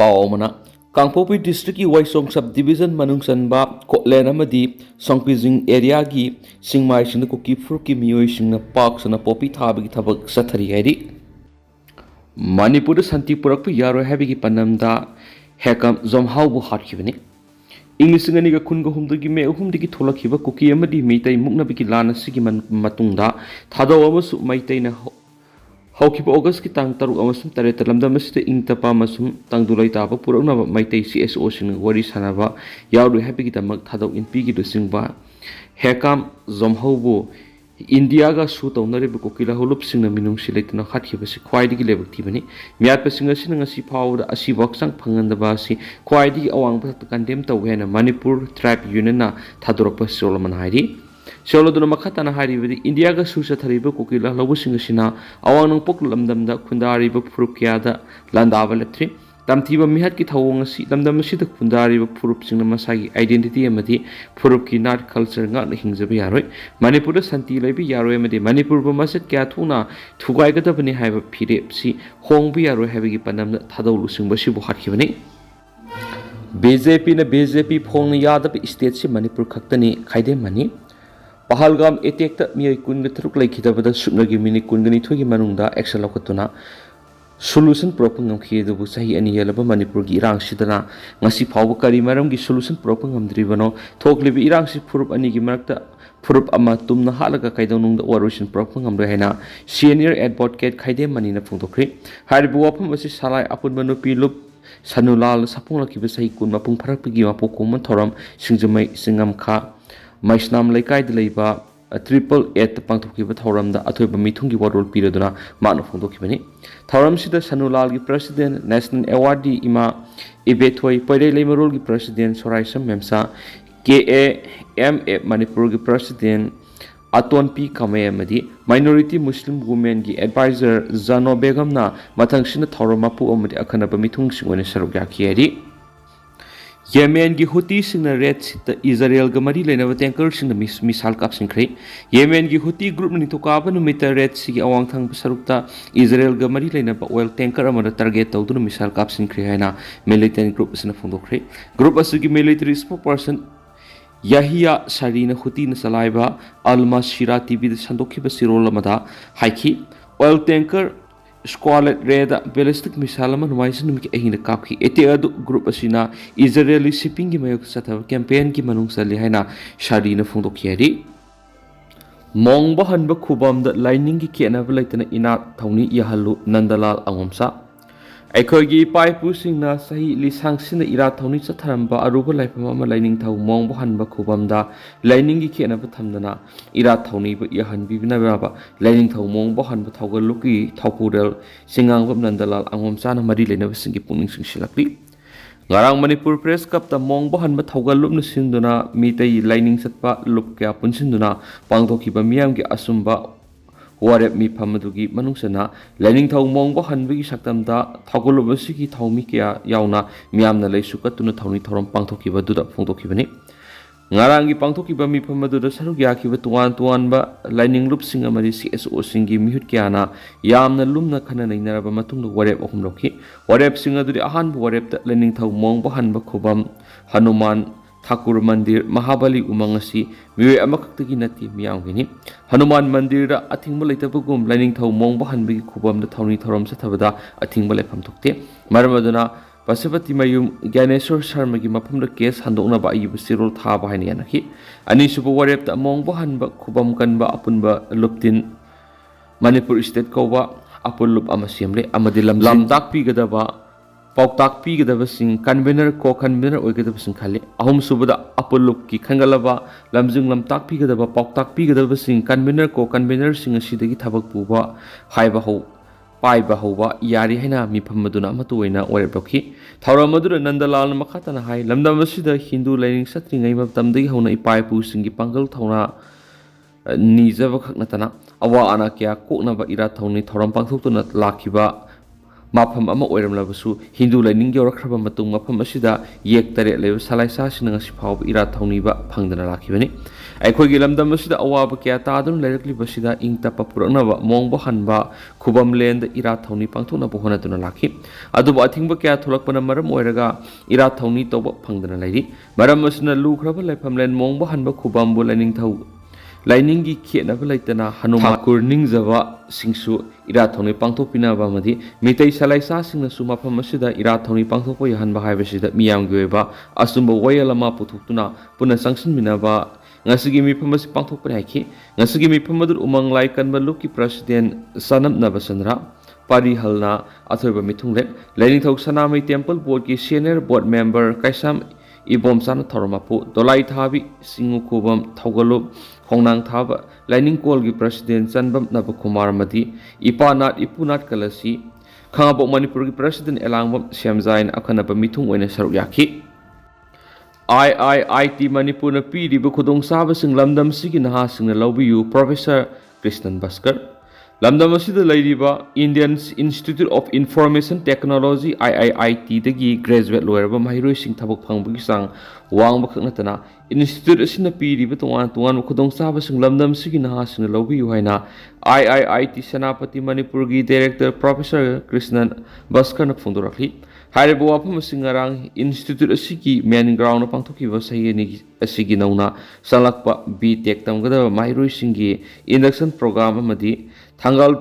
पावमना Kangpokpi district की वाइसोंग sub division मनुंगसनबा कोटलेन अमदी सोंगपिजिंग area की सिंगमाइसिंग cookie fruit की मियोइसिंग पाक्सना पोपी थाबगी थबक सथरी हैरी मणिपुर शांति पुरक यारो हैबिगी पन्नमदा हेकम जोमहाउबु हाटखिबनी इंग्लिश गनिगा खुनगा हुमदगी मे हुमदगी थोलखिबा कुकी अमदी मेतै मुक्नबिगी लाना सिगी मतुंगदा थादो अमसु मैतैना हौखिबा अगस्त की तांग तरुक अमसुम तरेत लमदम असिदा इंगतपा अमसुम तांगदुलै ताबा पुरकनबा मैतै CSO सिंग वरी सानाबा यारो हैबिगी दमक थादो इनपीगी दुसिंगबा हेकम जोमहाउबु इंडिया का सू तौनरिब कुकीला हुलुप सिंग मिनुंग सिलेतना खाटखिबसि ख्वाइदिगी लेबक थिबनि म्यातप सिंग सिन ngasi फावदा असि बक्संग फंगनदबा असि ख्वाइदिगी अवांग कंडेम तौहेना मणिपुर ट्राइब यूनियन ना थादोरप सोलमन हाइरि सोलोदुना मखताना हारिबदि इंडिया का सू चथरिब कुकीला लबुसिंग सिना अवांग नंगपोक लमदमदा खुंदारिब फुरुपकियादा लांदाबा लेप्थ्रि तमथीबा मिहत की थवोंग असि लमदम असिदा खुंदारिब फुरुपसिंग मसागी आइडेंटिटी अमदि फुरुपकी नाट कल्चर nga हिंगजबा यारोय मणिपुर शांति लैबि यारोय अमदि मणिपुर मसत क्या थुना थुगाइगदबनि हाइबा फिरेपसि होंगबि यारोय हाइबगी पनमदा थादौ लुसिंगबा सिबु हाटखिबनि बीजेपी फोंग यादब स्टेट से मणिपुर खक्तनि खाइदे मनि पहलगाम एटेक मिय कुन तरुक लेखिदबदा सुनगी मिनि कुनगनि थोगी मनुंगदा एक्शन लौकतुना सोल्यूशन प्रोपंगमखिदबु सही अनि येलब मणिपुर की इरांग सिदना ngasi फाव करी मरम की सोल्यूशन प्रोपंगमद्रिबनो थोकलिबि इरांग सि फुरुप अनि की मरकता फुरुप अमा तुमना हालगा काइदोनुंग ओरुशन प्रोपंगमरे हैना सीनियर एडवोकेट खाइदे मनिना फोंदोखरि हारिबु वाफम असि सालाय अपुन मनुपि लुप सनुलाल सपुंगलखिबि सही कुन मपुंग फरकपिगी मापोकोमन थोरम सिंगजमै सिंगमखा मैसनाम लेकाइद लेबा 888 पांथोखिबा थौरमदा अथोइबा मिथुंगी वरोल पीरदुना मानो फोंदोखिबनि थौरमसिदा सनुलाल की प्रेसिडेंट नेशनल अवार्डी इमा इबेथोय पैरे लेमरोल की प्रेसिडेंट सोराइसम मेमसा KAMA मणिपुर की प्रेसिडेंट अतोनपी कमे अमदी माइनॉरिटी मुस्लिम वुमेन की एडवाइजर जानो बेगमना मथंगसिना थौरमापु अमदी अखनबा मिथुंगसिंगोने सरुक याखियरि येमेन की हुती सिंह रेड सिट इजराइल का मरी लेना टैंकर सिंह मिसाल कापसिंख्रे येमेन की हुती ग्रुप निथुकाब नुमित रेड सी अवांग थंग सरुकता इजराइल का मरी लेना ऑयल टैंकर अमर टारगेट तौदुन मिसाल कापसिंख्रे हैना मिलिटेंट ग्रुप सिना फोंदोख्रे ग्रुप असुगी मिलिटरी स्पोकपर्सन याहिया सारीना हुती न चलाइबा अलमा शिरा TV संदोखिबा सिरोल अमदा हाइखी oil tanker स्क्वालेट रेदा ballistic missile नुमाइसन नुमिक अहिना कापखि एते अदु ग्रुप असिना इजरायली शिपिंग की मयोग सथब कैंपेन की मनुंग चली हैना शारीना फोंदोखियरि मोंग हनब खुबम द लाइनिंग की केनब लेतना इना थौनी यहलु नंदलाल अंगोमसा अखोगी पाइपुसिंगना सही लिसांगसिना इरा थौनी चथरंबा अरुबा लाइफम अमा लाइनिंग थौ मोंग हनब खुबम दा लाइनिंग की केनब थमदना इरा थौनी ब यहनबिबिनाबा लाइनिंग थौ मोंग हनब थौगलुकी थौपुरल सिंगांगब नंदलाल अंगोमसा न मरी लेनब सिंगी पुनिंग सिंगसिलकली ngarang manipur press cup ta mong bohan ba thogal lup nu sinduna mi tai lining satpa lup kya punsinduna pangthoki ba miyam gi asumba warep mi phamadugi manungsana lining thau mong bohan bi saktam da thogol ba sigi thaumi kya yauna miyam na leisu katuna thauni thorom pangthoki ba duda phongthoki bani ngarang gi pangthoki ba mi phamaduda saruk yakhi ba tuan ba lining lup singa mari CSO singi mihut kya na yamna lumna khana nainara ba matung warep ahum lokhi warep singa duri ahan warep ta lining thau mong bohan ba khubam hanuman Thakur मंदिर महाबली उमंगसी मिवे अमखक्तगी नति मियांगनि हनुमान मंदिर दा a thing लेतबगुम lining थौ मोंग बहनबगी खुबम दा थौनी थौरम सथबदा a thing लेफम थोकते मरमदना Pashupati मयुम Dnyaneshwar Sharma की मफम दा case हंदोकना vibe सिरोल था बाहायनि यानखि अनिसुब वरेप दा मोंग बहनब खुबम कनबा अपुनबा लुपतिन मणिपुर स्टेट कोबा अपुल लुप अमसियमले अमदि लम दाकपीगदबा पाउताक पीगदबसिंग कन्वेनर को कन्वेनर ओइगदबसिंग खाले अहुम सुबदा अपुलुक की खंगलबा लमजिंग लमताक पीगदबा पाउताक पीगदबसिंग कन्वेनर को कन्वेनर सिंग सिदगी थबक पुबा हाइबा हो पाइबा होबा यारी हैना मिफमदुना मतुइना ओरेबखि थौरमदुर नंदलाल मखतना हाइ लमदमसिदा हिंदू लाइनिंग सत्रिंगै मतमदगी होना इपाइपु सिंगी पंगल थौना निजब खकनतना अवा अना क्या कोकनबा इरा थौनी थौरम पांथोक्तुना लाखिबा माफम अमा ओइरमलाबसु हिंदू लाइनिंग यौरखरबा मतुंग मफम असिदा येक तरे लेब सलाइसा सिनंग सिफाव इरा थौनीबा फंगदना लाखिबनि ꯑꯩꯈꯣꯏꯒꯤ ꯂꯝꯗꯝ ꯑꯁꯤꯗ ꯑꯋꯥꯕ ꯀꯌꯥ ꯇꯥꯗꯨꯅ ꯂꯩꯔꯛꯂꯤꯕꯁꯤꯗ ꯏꯪ ꯇꯞꯄ ꯄꯨꯔꯛꯅꯕ ꯃꯣꯡꯕ ꯍꯟꯕ ꯈꯨꯕꯝꯂꯦꯟꯗ ꯏꯔꯥꯠ ꯊꯧꯅꯤ ꯄꯥꯡꯊꯣꯛꯅꯕ ꯍꯣꯠꯅꯗꯨꯅ ꯂꯥꯛꯈꯤ ꯑꯗꯨꯕꯨ ꯑꯊꯤꯡꯕ ꯀꯌꯥ ꯊꯣꯛꯂꯛꯄꯅ ꯃꯔꯝ ꯑꯣꯏꯔꯒ ꯏꯔꯥꯠ ꯊꯧꯅꯤ ꯇꯧꯕ ꯐꯪꯗꯅ ꯂꯩꯔꯤ ꯃꯔꯝ ꯑꯁꯤꯅ ꯂꯨꯈ꯭ꯔꯕ ꯂꯩꯐꯝꯂꯦꯟ ꯃꯣꯡꯕ ꯍꯟꯕ ꯈꯨꯕꯝꯕꯨ ꯂꯥꯏꯅꯤꯡꯒꯤ ꯈꯦꯠꯅꯕ ꯂꯩꯇꯅ ꯍꯅꯨꯃꯥꯟ ꯊꯥꯀꯨꯔ ꯅꯤꯡꯖꯕꯁꯤꯡꯁꯨ ꯏꯔꯥꯠ ꯊꯧꯅꯤ ꯄꯥꯡꯊꯣꯛꯄꯤꯅꯕ ꯑꯃꯗꯤ ꯃꯤꯇꯩ ꯁꯂꯥꯏꯁꯥꯁꯤꯡꯅꯁꯨ ꯃꯐꯝ ꯑꯁꯤꯗ ꯏꯔꯥꯠ ꯊꯧꯅꯤ ꯄꯥꯡꯊꯣꯛꯄ ꯌꯥꯍꯟꯕ ꯍꯥꯏꯕꯁꯤꯗ ꯃꯤꯌꯥꯝꯒꯤ ꯑꯣꯏꯕ ꯑꯆꯨꯝꯕ ꯋꯥꯌꯦꯜ ꯑꯃ ꯄꯨꯊꯣꯛꯇꯨꯅ ꯄꯨꯟꯅ ꯆꯪꯁꯤꯟꯃꯤꯟꯅꯕ ꯉꯁꯤꯒꯤ ꯃꯤꯐꯝ ꯑꯁꯤ ꯄꯥꯡꯊꯣꯛꯄꯅꯤ ꯍꯥꯏꯈꯤ ꯉꯁꯤꯒꯤ ꯃꯤꯐꯝ ꯑꯗꯨ ꯎꯃꯪ ꯂꯥꯏ ꯀꯟꯕ ꯂꯨꯞꯀꯤ ꯄ꯭ꯔꯁꯤꯗꯦꯟ ꯆꯅꯞꯅꯕ ꯆꯟꯗ꯭ꯔ ꯄꯥꯔꯤꯍꯜꯅ ꯑꯊꯣꯏꯕ ꯃꯤꯊꯨꯡꯂꯦꯟ ꯂꯥꯏꯅꯤꯡꯊꯧ ꯁꯅꯥꯃꯍꯤ ꯇꯦꯝꯄꯜ ꯕꯣꯔꯗꯀꯤ ꯁꯦꯅꯤꯌꯔ ꯕꯣꯔꯗ ꯃꯦꯝꯕꯔ ꯀꯩꯁꯥꯝ ꯏꯕꯣꯝꯆꯥꯅ ꯊꯧꯔꯝ ꯃꯄꯨ ꯗꯣꯂꯥꯏ ꯊꯥꯕꯤ ꯁꯤꯡꯉꯨꯈꯨꯕꯝ ꯊꯧꯒꯜꯂꯨꯞ ꯈꯣꯡꯅꯥꯡ ꯊꯥꯕ ꯂꯥꯏꯅꯤꯡꯀꯣꯜꯒꯤ ꯄ꯭ꯔꯁꯤꯗꯦꯟ ꯆꯟꯕꯝ ꯅꯕꯀꯨꯃꯥꯔ ꯑꯃꯗꯤ ꯏꯄꯥꯅꯥꯠ ꯏꯄꯨꯅꯥꯠ ꯀꯂꯁꯤ ꯈꯥꯉꯕꯣꯛ ꯃꯅꯤꯄꯨꯔꯒꯤ ꯄ꯭ꯔꯁꯤꯗꯦꯟ ꯑꯦꯂꯥꯡꯕꯝ ꯁꯦꯝꯖꯥꯏꯅ ꯑꯈꯟꯅꯕ ꯃꯤꯊꯨꯡ ꯑꯣꯏꯅ ꯁꯔꯨꯛ ꯌꯥꯈꯤ IIIT ꯃꯅꯤꯄꯨꯔꯅ ꯄꯤꯔꯤꯕ ꯈꯨꯗꯣꯡꯆꯥꯕꯁꯤꯡ ꯂꯝꯗꯝꯁꯤꯒꯤ ꯅꯍꯥꯁꯤꯡꯅ ꯂꯧꯕꯤꯌꯨ ꯄ꯭ꯔꯣꯐꯦꯁꯔ ꯀ꯭ꯔꯤꯁꯅꯟ ꯚꯥꯁꯀꯔ ꯂꯝꯗꯝ ꯑꯁꯤꯗ ꯂꯩꯔꯤꯕ Indian Institute of Information Technology IIITꯗꯒꯤ ꯒ꯭ꯔꯦꯖꯨꯋꯦꯠ ꯂꯣꯏꯔꯕ ꯃꯍꯩꯔꯣꯏꯁꯤꯡ ꯊꯕꯛ ꯐꯪꯕꯒꯤ ꯆꯥꯡ ꯋꯥꯡꯕ ꯈꯛ ꯅꯠꯇꯅ ꯏꯟꯁꯇꯤꯇ꯭ꯌꯨꯠ ꯑꯁꯤꯅ ꯄꯤꯔꯤꯕ ꯇꯣꯉꯥꯟ ꯇꯣꯉꯥꯟꯕ ꯈꯨꯗꯣꯡꯆꯥꯕꯁꯤꯡ ꯂꯝꯗꯝꯁꯤꯒꯤ ꯅꯍꯥꯁꯤꯡꯅ ꯂꯧꯕꯤꯌꯨ ꯍꯥꯏꯅ IIIT ꯁꯦꯅꯥꯄꯇꯤ ꯃꯅꯤꯄꯨꯔꯒꯤ ꯗꯥꯏꯔꯦꯛꯇꯔ ꯄ꯭ꯔꯣꯐꯦꯁꯔ ꯀ꯭ꯔꯤꯁꯅꯟ ꯚꯥꯁꯀꯔꯅ ꯐꯣꯡꯗꯣꯔꯛꯂꯤ ꯍꯥꯏꯔꯤꯕ ꯋꯥꯐꯝ ꯑꯁꯤ ꯉꯔꯥꯡ ꯏꯟꯁꯇꯤꯇ꯭ꯌꯨꯠ ꯑꯁꯤꯒꯤ ꯃꯦꯟ ꯒ꯭ꯔꯥꯎꯟꯗ ꯄꯥꯡꯊꯣꯛꯈꯤꯕ ꯆꯍꯤ ꯑꯁꯤꯒꯤ ꯅꯧꯅ ꯆꯪꯂꯛꯄ B.Tech ꯇꯝꯒꯗꯕ ꯃꯍꯩꯔꯣꯏꯁꯤꯡꯒꯤ ꯏꯟꯗꯛꯁꯟ ꯄ꯭ꯔꯣꯒ꯭ꯔꯥꯝ ꯑꯃꯗꯤ ꯊꯥꯡꯒꯥꯜ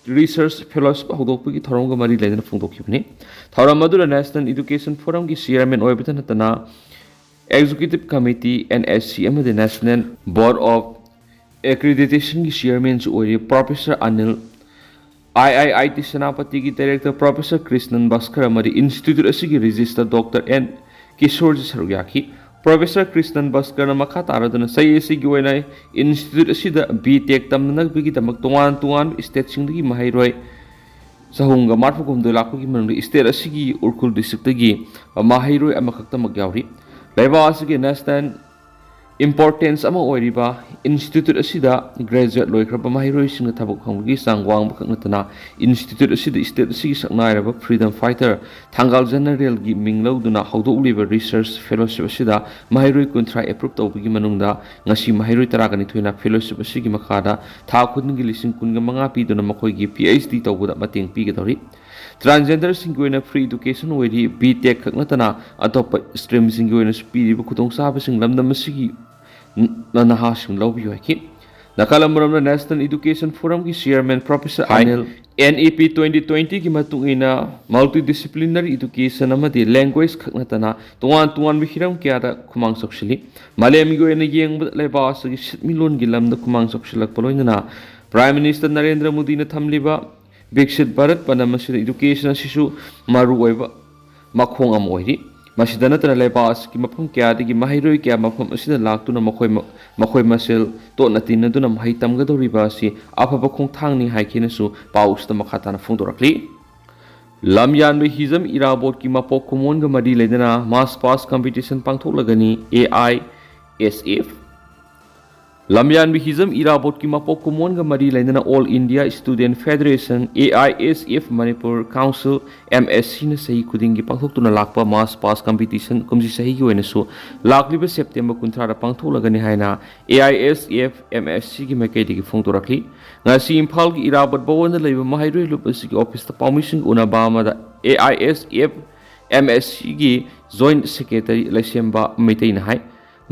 ꯔꯤꯁꯔꯁ ꯐꯦꯂꯣꯁꯤꯞ ꯍꯧꯗꯣꯛꯄꯒꯤ ꯊꯧꯔꯝꯒ ꯃꯔꯤ ꯂꯩꯅꯅ ꯐꯣꯡꯗꯣꯛꯈꯤꯕꯅꯤ ꯊꯧꯔꯝ ꯑꯗꯨꯗ ꯅꯦꯁꯅꯦꯜ ꯏꯗꯨꯀꯦꯁꯟ ꯐꯣꯔꯝꯒꯤ ꯆꯤꯌꯔꯃꯦꯟ ꯑꯣꯏꯕꯇ ꯅꯠꯇꯅ ꯑꯦꯛꯖꯤꯀ꯭ꯌꯨꯇꯤꯕ ꯀꯃꯤꯇꯤ NSC ꯑꯃꯗꯤ ꯅꯦꯁꯅꯦꯜ ꯕꯣꯔꯗ ꯑꯣꯐ ꯑꯦꯀ꯭ꯔꯤꯗꯤꯇꯦꯁꯟꯒꯤ ꯆꯤꯌꯔꯃꯦꯟꯁꯨ ꯑꯣꯏꯔꯤꯕ ꯄ꯭ꯔꯣꯐꯦꯁꯔ ꯑꯅꯤꯜ IIIT ꯁꯦꯅꯥꯄꯇꯤꯒꯤ ꯗꯥꯏꯔꯦꯛꯇꯔ ꯄ꯭ꯔꯣꯐꯦꯁꯔ ꯀ꯭ꯔꯤꯁꯅꯟ ꯚꯥꯁꯀꯔ ꯑꯃꯗꯤ ꯏꯟꯁꯇꯤꯇ꯭ꯌꯨꯠ ꯑꯁꯤꯒꯤ ꯔꯦꯖꯤꯁꯇꯔ ꯗꯣꯛꯇꯔ N ꯀꯤꯁꯣꯔꯖꯤ ꯁꯔꯨꯛ ꯌꯥꯈꯤ ꯄ꯭ꯔꯣꯐꯦꯁꯔ ꯀ꯭ꯔꯤꯁꯅꯟ ꯚꯥꯁꯀꯔꯅ ꯃꯈꯥ ꯇꯥꯔꯗꯨꯅ ꯆꯍꯤ ꯑꯁꯤꯒꯤ ꯑꯣꯏꯅ ꯏꯟꯁꯇꯤꯇ꯭ꯌꯨꯠ ꯑꯁꯤꯗ B.Tech ꯇꯝꯅꯅꯕꯒꯤꯗꯃꯛ ꯇꯣꯉꯥꯟ ꯇꯣꯉꯥꯟꯕ ꯁ꯭ꯇꯦꯠꯁꯤꯡꯗꯒꯤ ꯃꯍꯩꯔꯣꯏ 349 ꯂꯥꯛꯄꯒꯤ ꯃꯅꯨꯡꯗ ꯁ꯭ꯇꯦꯠ ꯑꯁꯤꯒꯤ ꯎꯔꯈꯨꯜ ꯗꯤꯁꯇ꯭ꯔꯤꯛꯇꯒꯤ ꯃꯍꯩꯔꯣꯏ ꯑꯃꯈꯛꯇꯃꯛ ꯌꯥꯎꯔꯤ ꯂꯩꯕꯥꯛ ꯑꯁꯤꯒꯤ ꯅꯦꯁꯅꯦꯜ ꯏꯝꯄꯣꯔꯇꯦꯟꯁ ꯑꯃ ꯑꯣꯏꯔꯤꯕ ꯏꯟꯁꯇꯤꯇ꯭ꯌꯨꯠ ꯑꯁꯤꯗ ꯒ꯭ꯔꯦꯖꯨꯋꯦꯠ ꯂꯣꯏꯈ꯭ꯔꯕ ꯃꯍꯩꯔꯣꯏꯁꯤꯡꯅ ꯊꯕꯛ ꯐꯪꯕꯒꯤ ꯆꯥꯡ ꯋꯥꯡꯕ ꯈꯛ ꯅꯠꯇꯅ ꯏꯟꯁꯇꯤꯇ꯭ꯌꯨꯠ ꯑꯁꯤꯗ ꯁ꯭ꯇꯦꯠ ꯑꯁꯤꯒꯤ ꯁꯛꯅꯥꯏꯔꯕ ꯐ꯭रीडꯝ ꯐꯥꯏꯇꯔ ꯊꯥꯡꯒꯥꯜ ꯖꯦꯅꯔꯦꯜꯒꯤ ꯃꯤꯡ ꯂꯧꯗꯨꯅ ꯍꯧꯗꯣꯛꯂꯤꯕ ꯔꯤꯁꯔꯁ ꯐꯦꯂꯣꯁꯤꯞ ꯑꯁꯤꯗ ꯃꯍꯩꯔꯣꯏ 30 ꯑꯦꯄ꯭ꯔꯨꯞ ꯇꯧꯕꯒꯤ ꯃꯅꯨꯡꯗ ꯉꯁꯤ ꯃꯍꯩꯔꯣꯏ 12ꯅ ꯐꯦꯂꯣꯁꯤꯞ ꯑꯁꯤꯒꯤ ꯃꯈꯥꯗ ꯊꯥ ꯈꯨꯗꯤꯡꯒꯤ 15,000 piduna ꯃꯈꯣꯏꯒꯤ PhD ꯇꯧꯕꯗ ꯃꯇꯦꯡ ꯄꯤꯒꯗꯧꯔꯤ ꯇ꯭ꯔꯥꯟꯁꯖꯦꯟꯗꯔꯁꯤꯡꯒꯤ ꯑꯣꯏꯅ ꯐ꯭ꯔꯤ ꯏꯗꯨꯀꯦꯁꯟ ꯑꯣꯏꯔꯤ B.Tech ꯈꯛ ꯅꯠꯇꯅ ꯑꯇꯣꯞꯄ ꯁ꯭ꯇ꯭ꯔꯤꯝꯁꯤꯡꯒꯤ ꯑꯣꯏꯅꯁꯨ ꯄꯤꯔꯤꯕ ꯈꯨꯗꯣꯡꯆꯥꯕꯁꯤꯡ ꯂꯝꯗꯝ ꯑꯁꯤꯒꯤ ꯅꯍꯥꯁꯤꯡ ꯂꯧꯕꯤꯌꯨ ꯍꯥꯏꯈꯤ ꯅꯥꯀꯜ ꯑꯃꯔꯣꯝꯗ ꯅꯦꯁꯅꯦꯜ ꯏꯗꯨꯀꯦꯁꯟ ꯐꯣꯔꯝꯒꯤ ꯆꯤꯌꯔꯃꯦꯟ ꯄ꯭ꯔꯣꯐꯦꯁꯔ ꯑꯅꯤꯜ NEP 2020ꯒꯤ ꯃꯇꯨꯡ ꯏꯟꯅ ꯃꯜꯇꯤꯗꯤꯁꯤꯄ꯭ꯂꯤꯅꯔꯤ ꯏꯗꯨꯀꯦꯁꯟ ꯑꯃꯗꯤ ꯂꯦꯡꯒ꯭ꯋꯦꯖ ꯈꯛ ꯅꯠꯇꯅ ꯇꯣꯉꯥꯟ ꯇꯣꯉꯥꯟꯕ ꯍꯤꯔꯝ ꯀꯌꯥꯗ ꯈꯨꯃꯥꯡ ꯆꯥꯎꯁꯤꯜꯂꯤ ꯃꯥꯂꯦꯝꯒꯤ ꯑꯣꯏꯅ ꯌꯦꯡꯕꯗ ꯂꯩꯕꯥꯛ ꯑꯁꯤꯒꯤ ꯁꯤꯟꯃꯤꯠꯂꯣꯟꯒꯤ ꯂꯝꯗ ꯈꯨꯃꯥꯡ ꯆꯥꯎꯁꯤꯜꯂꯛꯄ ꯂꯣꯏꯅꯅ ꯄ꯭ꯔꯥꯏꯝ ꯃꯤꯅꯤꯁꯇꯔ ꯅꯔꯦꯟꯗ꯭ꯔ ꯃꯣꯗꯤꯅ ꯊꯝꯂꯤꯕ ꯕꯤꯛꯁꯤꯠ ꯚꯥꯔꯠ ꯄꯥꯟꯗꯝ ꯑꯁꯤꯗ ꯏꯗꯨꯀꯦꯁꯟ ꯑꯁꯤꯁꯨ ꯃꯔꯨꯑꯣꯏꯕ ꯃꯈꯣꯡ ꯑꯃ ꯑꯣꯏꯔꯤ ꯃꯁꯤꯗ ꯅꯠꯇꯅ ꯂꯩꯕꯥꯛ ꯑꯁꯤꯒꯤ ꯃꯐꯝ ꯀꯌꯥꯗꯒꯤ ꯃꯍꯩꯔꯣꯏ ꯀꯌꯥ ꯃꯐꯝ ꯑꯁꯤꯗ ꯂꯥꯛꯇꯨꯅ ꯃꯈꯣꯏ ꯃꯁꯦꯜ ꯇꯣꯠꯅ ꯇꯤꯟꯅꯗꯨꯅ ꯃꯍꯩ ꯇꯝꯒꯗꯧꯔꯤꯕ ꯑꯁꯤ ꯑꯐꯕ ꯈꯣꯡꯊꯥꯡꯅꯤ ꯍꯥꯏꯈꯤꯅꯁꯨ ꯄꯥꯎ ꯑꯁꯤꯗ ꯃꯈꯥ ꯇꯥꯅ ꯐꯣꯡꯗꯣꯔꯛꯂꯤ ꯂꯝꯌꯥꯟꯕ ꯍꯤꯖꯝ ꯏꯔꯥꯕꯣꯠꯀꯤ ꯃꯄꯣꯛ ꯀꯨꯝꯑꯣꯟꯒ ꯃꯔꯤ ꯂꯩꯅꯅ ꯃꯥꯁ ꯄꯥꯁ ꯀꯝꯄꯤꯇꯤꯁꯟ ꯄꯥꯡꯊꯣꯛꯂꯒꯅꯤ AISF ꯂꯝꯌꯥꯟꯕ ꯍꯤꯖꯝ ꯏꯔꯥꯕꯣꯠꯀꯤ ꯃꯄꯣꯛ ꯀꯨꯝꯑꯣꯟꯒ ꯃꯔꯤ ꯂꯩꯅꯅ All India Student Federation AISF Manipur council MSCꯅ ꯆꯍꯤ ꯈꯨꯗꯤꯡꯒꯤ ꯄꯥꯡꯊꯣꯛꯇꯨꯅ ꯂꯥꯛꯄ ꯃꯥꯁ ꯄꯥꯁ ꯀꯝꯄꯤꯇꯤꯁꯟ ꯀꯨꯝꯁꯤ ꯆꯍꯤꯒꯤ ꯑꯣꯏꯅꯁꯨ ꯂꯥꯛꯂꯤꯕ ꯁꯦꯞꯇꯦꯝꯕꯔ 30ꯗ ꯄꯥꯡꯊꯣꯛꯂꯒꯅꯤ ꯍꯥꯏꯅ AISF MSCꯒꯤ ꯃꯥꯏꯀꯩꯗꯒꯤ ꯐꯣꯡꯗꯣꯔꯛꯂꯤ ꯉꯁꯤ ꯏꯝꯐꯥꯜꯒꯤ ꯏꯔꯥꯕꯣꯠ ꯚꯋꯟꯗ ꯂꯩꯕ ꯃꯍꯩꯔꯣꯏ ꯂꯨꯞ ꯑꯁꯤꯒꯤ ꯑꯣꯐꯤꯁꯇ ꯄꯥꯎꯃꯤꯁꯤꯡ ꯎꯅꯕ ꯑꯃꯗ AISF MSCꯒꯤ ꯖꯣꯏꯟꯠ ꯁꯦꯀ꯭ꯔꯦꯇꯔꯤ ꯂꯩꯁꯦꯝꯕ ꯃꯩꯇꯩꯅ ꯍꯥꯏ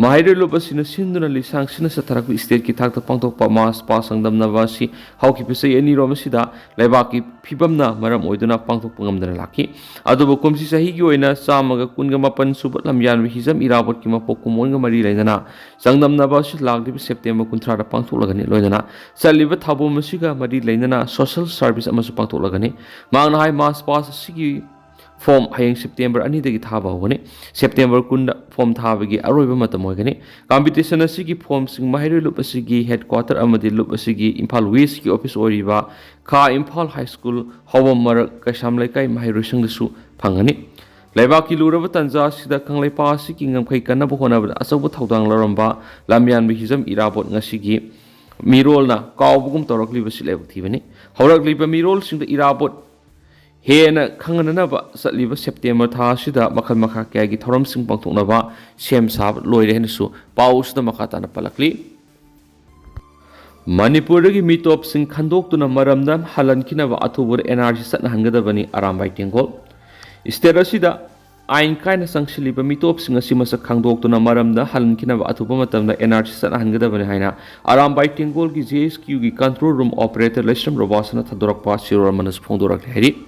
ꯃꯍꯩꯔꯣꯏ ꯂꯨꯞ ꯑꯁꯤꯅ ꯁꯤꯟꯗꯨꯅ ꯂꯤꯁꯥꯡꯁꯤꯟꯅ ꯆꯠꯊꯔꯛꯄ ꯁ꯭ꯇꯦꯠꯀꯤ ꯊꯥꯛꯇ ꯄꯥꯡꯊꯣꯛꯄ ꯃꯥꯁ ꯄꯥꯁ ꯆꯥꯡꯗꯝꯅꯕ ꯑꯁꯤ ꯍꯧꯈꯤꯕ ꯆꯍꯤ 2 ꯑꯁꯤꯗ ꯂꯩꯕꯥꯛꯀꯤ ꯐꯤꯕꯝꯅ ꯃꯔꯝ ꯑꯣꯏꯗꯨꯅ ꯄꯥꯡꯊꯣꯛꯄ ꯉꯝꯗꯅ ꯂꯥꯛꯈꯤ ꯑꯗꯨꯕꯨ ꯀꯨꯝꯁꯤ ꯆꯍꯤꯒꯤ ꯑꯣꯏꯅ 118 ꯁꯨꯕ ꯂꯝꯌꯥꯟꯕ ꯍꯤꯖꯝ ꯏꯔꯥꯕꯣꯠꯀꯤ ꯃꯄꯣꯛ ꯀꯨꯝꯑꯣꯟꯒ ꯃꯔꯤ ꯂꯩꯅꯅ ꯆꯥꯡꯗꯝꯅꯕ ꯑꯁꯤ ꯂꯥꯛꯂꯤꯕ ꯁꯦꯞꯇꯦꯝꯕꯔ 30ꯗ ꯄꯥꯡꯊꯣꯛꯂꯒꯅꯤ ꯂꯣꯏꯅꯅ ꯆꯠꯂꯤꯕ ꯊꯧꯕꯝ ꯑꯁꯤꯒ ꯃꯔꯤ ꯂꯩꯅꯅ ꯁꯣꯁꯤꯌꯦꯜ ꯁꯔꯚꯤꯁ ꯑꯃꯁꯨ ꯄꯥꯡꯊꯣꯛꯂꯒꯅꯤ ꯃꯍꯥꯛꯅ ꯍꯥꯏ ꯃꯥꯁ ꯄꯥꯁ ꯑꯁꯤꯒꯤ ꯐꯣꯔꯝ ꯍꯌꯦꯡ ꯁꯦꯞꯇꯦꯝꯕꯔ 2ꯗꯒꯤ ꯊꯥꯕ ꯍꯧꯒꯅꯤ ꯁꯦꯞꯇꯦꯝꯕꯔ 10ꯗ ꯐꯣꯔꯝ ꯊꯥꯕꯒꯤ ꯑꯔꯣꯏꯕ ꯃꯇꯝ ꯑꯣꯏꯒꯅꯤ ꯀꯝꯄꯤꯇꯤꯁꯟ ꯑꯁꯤꯒꯤ ꯐꯣꯔꯝꯁꯤꯡ ꯃꯍꯩꯔꯣꯏ ꯂꯨꯞ ꯑꯁꯤꯒꯤ ꯍꯦꯗꯀ꯭ꯋꯥꯇꯔ ꯑꯃꯗꯤ ꯂꯨꯞ ꯑꯁꯤꯒꯤ ꯏꯝꯐꯥꯜ ꯋꯦꯁꯀꯤ ꯑꯣꯐꯤꯁ ꯑꯣꯏꯔꯤꯕ ꯈꯥ ꯏꯝꯐꯥꯜ ꯍꯥꯏ ꯁ꯭ꯀꯨꯜ ꯍꯧꯕꯝ ꯃꯔꯛ ꯀꯩꯁꯥꯝ ꯂꯩꯀꯥꯏ ꯃꯍꯩꯔꯣꯏꯁꯪꯗꯁꯨ ꯐꯪꯒꯅꯤ ꯂꯩꯕꯥꯛꯀꯤ ꯂꯨꯔꯕ ꯇꯥꯟꯖꯥ ꯑꯁꯤꯗ ꯀꯪꯂꯩꯄꯥꯛ ꯑꯁꯤꯒꯤ ꯉꯝꯈꯩ ꯀꯟꯅꯕ ꯍꯣꯠꯅꯕꯗ ꯑꯆꯧꯕ ꯊꯧꯗꯥꯡ ꯂꯧꯔꯝꯕ ꯂꯝꯌꯥꯟꯕ ꯍꯤꯖꯝ ꯏꯔꯥꯕꯣꯠ ꯉꯁꯤꯒꯤ ꯃꯤꯔꯣꯜꯅ ꯀꯥꯎꯕꯒꯨꯝ ꯇꯧꯔꯛꯂꯤꯕꯁꯤ ꯂꯥꯏꯕꯛ ꯊꯤꯕꯅꯤ ꯍꯧꯔꯛꯂꯤꯕ ꯃꯤꯔꯣꯜꯁꯤꯡꯗ ꯏꯔꯥꯕꯣꯠ ꯍꯦꯟꯅ ꯈꯪꯍꯟꯅꯅꯕ ꯆꯠꯂꯤꯕ ꯁꯦꯞꯇꯦꯝꯕꯔ ꯊꯥ ꯑꯁꯤꯗ ꯃꯈꯜ ꯃꯈꯥ ꯀꯌꯥꯒꯤ ꯊꯧꯔꯝꯁꯤꯡ ꯄꯥꯡꯊꯣꯛꯅꯕ ꯁꯦꯝ ꯁꯥꯕ ꯂꯣꯏꯔꯦ ꯍꯥꯏꯅꯁꯨ ꯄꯥꯎ ꯑꯁꯤꯗ ꯃꯈꯥ ꯇꯥꯅ ꯄꯜꯂꯛꯂꯤ Manipur mitop sing khandok tuna maramda halan kinaba athubur energy satna hangadabani arambai tingol. State asida ain kaina sangshiliba mitop sing asimasa khandok tuna maramda halan kinaba athuba matamda energy satna hangadabani haina arambai tingol ki JSQ ki control room operator Leshram Robasana Thadorak pa Siror Manas Phongdorak heri.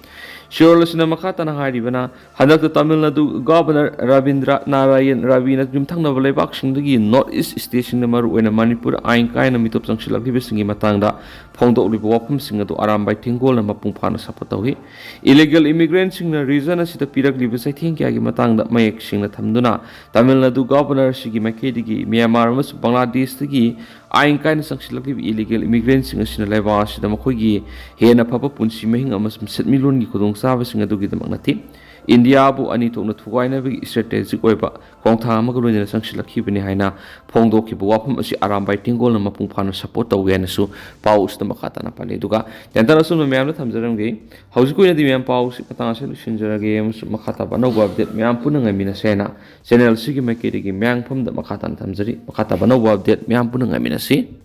Sirol sina makata na haribana hadak Tamil Nadu Governor Rabindra Narayan Ravina jumthangna balebak singdagi North East Station na maru ena Manipur ain kaina mitop sangshilak singi matangda phongdok libo wapum singa do arambai tingol na mapung phana sapatawi illegal immigrants singna reason asita pirak libo saithing kya gi matangda mayek singna thamduna Tamil Nadu Governor sigi makedigi Myanmar mas Bangladesh tagi ain kaina sangshilak libo illegal immigrants singa sina leba asida makhoi hena phapa punsi mahing amas setmilon gi khudong saba singa dugi damak nati India bu ani tokna thugaina bi strategic oiba khongtha amaga loina sangshilak khibani haina phongdok ki bu wapum asi arambai tingol na mapung phana support tawgen su paus ta makata na pale duga tentara sum myam na thamjaram ge hausikoi na di myam paus patang se lusinjarage am su makata ba no update myam punang amina sena channel sigi makeri gi myang pham da makata na thamjari makata ba no update myam punang amina si